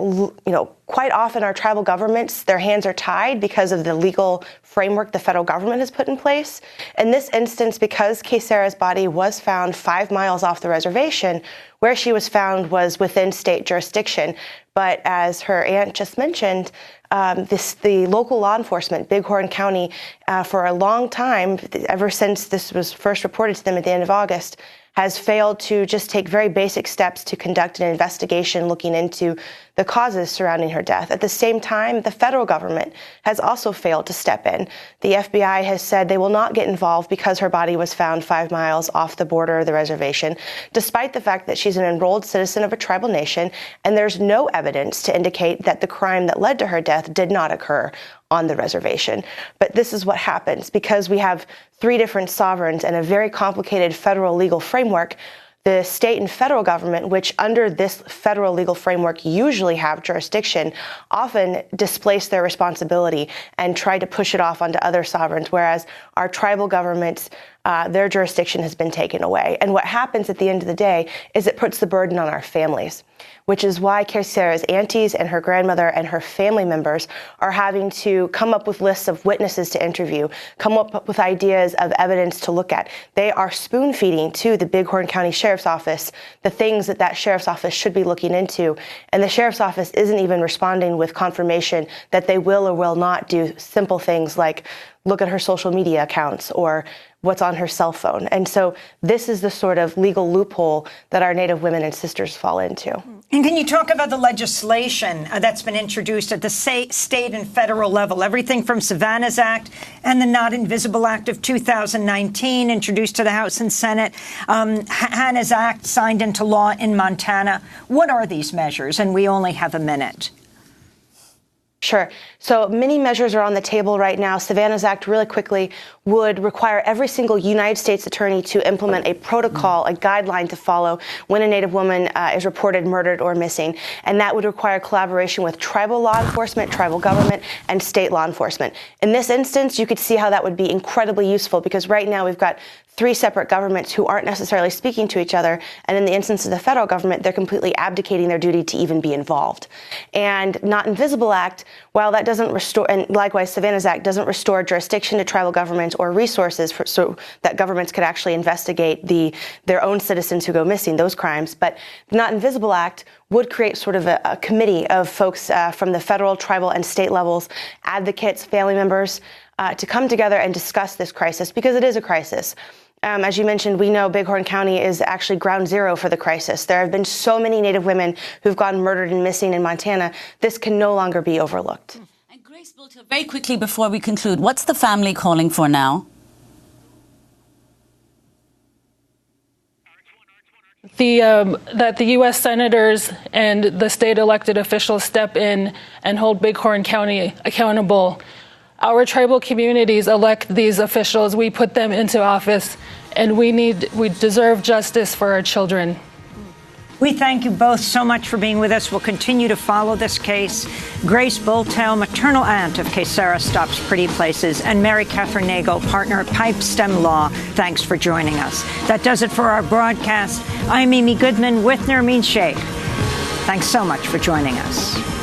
quite often our tribal governments, their hands are tied because of the legal framework the federal government has put in place. In this instance, because Kaysera's body was found 5 miles off the reservation, where she was found was within state jurisdiction. But as her aunt just mentioned, the local law enforcement, Bighorn County, for a long time, ever since this was first reported to them at the end of August, has failed to just take very basic steps to conduct an investigation looking into the causes surrounding her death. At the same time, the federal government has also failed to step in. The FBI has said they will not get involved because her body was found 5 miles off the border of the reservation, despite the fact that she's an enrolled citizen of a tribal nation, and there's no evidence to indicate that the crime that led to her death did not occur on the reservation. But this is what happens because we have 3 different sovereigns and a very complicated federal legal framework. The state and federal government, which under this federal legal framework usually have jurisdiction, often displace their responsibility and try to push it off onto other sovereigns, whereas our tribal governments, their jurisdiction has been taken away. And what happens at the end of the day is it puts the burden on our families, which is why Kaysera's aunties and her grandmother and her family members are having to come up with lists of witnesses to interview, come up with ideas of evidence to look at. They are spoon-feeding to the Bighorn County Sheriff's Office the things that Sheriff's Office should be looking into, and the Sheriff's Office isn't even responding with confirmation that they will or will not do simple things like look at her social media accounts or what's on her cell phone. And so this is the sort of legal loophole that our Native women and sisters fall into. And can you talk about the legislation that's been introduced at the state and federal level? Everything from Savannah's Act and the Not Invisible Act of 2019, introduced to the House and Senate, Hannah's Act signed into law in Montana. What are these measures? And we only have a minute. Sure. So many measures are on the table right now. Savannah's Act, really quickly, would require every single United States attorney to implement a protocol, a guideline to follow when a Native woman is reported murdered or missing. And that would require collaboration with tribal law enforcement, tribal government, and state law enforcement. In this instance, you could see how that would be incredibly useful because right now we've got 3 separate governments who aren't necessarily speaking to each other. And in the instance of the federal government, they're completely abdicating their duty to even be involved. And Not Invisible Act, while that doesn't restore, and likewise Savannah's Act doesn't restore jurisdiction to tribal governments or resources so that governments could actually investigate their own citizens who go missing, those crimes. But the Not Invisible Act would create sort of a committee of folks from the federal, tribal, and state levels, advocates, family members, to come together and discuss this crisis because it is a crisis. As you mentioned, we know Bighorn County is actually ground zero for the crisis. There have been so many Native women who've gone murdered and missing in Montana. This can no longer be overlooked. And Grace Bulter, very quickly before we conclude, what's the family calling for now? That the U.S. senators and the state elected officials step in and hold Bighorn County accountable. Our tribal communities elect these officials. We put them into office, and we deserve justice for our children. We thank you both so much for being with us. We'll continue to follow this case. Grace Bultel, maternal aunt of Kaysera Stops Pretty Places, and Mary Catherine Nagel, partner at Pipestem Law. Thanks for joining us. That does it for our broadcast. I'm Amy Goodman with Nermeen Sheikh. Thanks so much for joining us.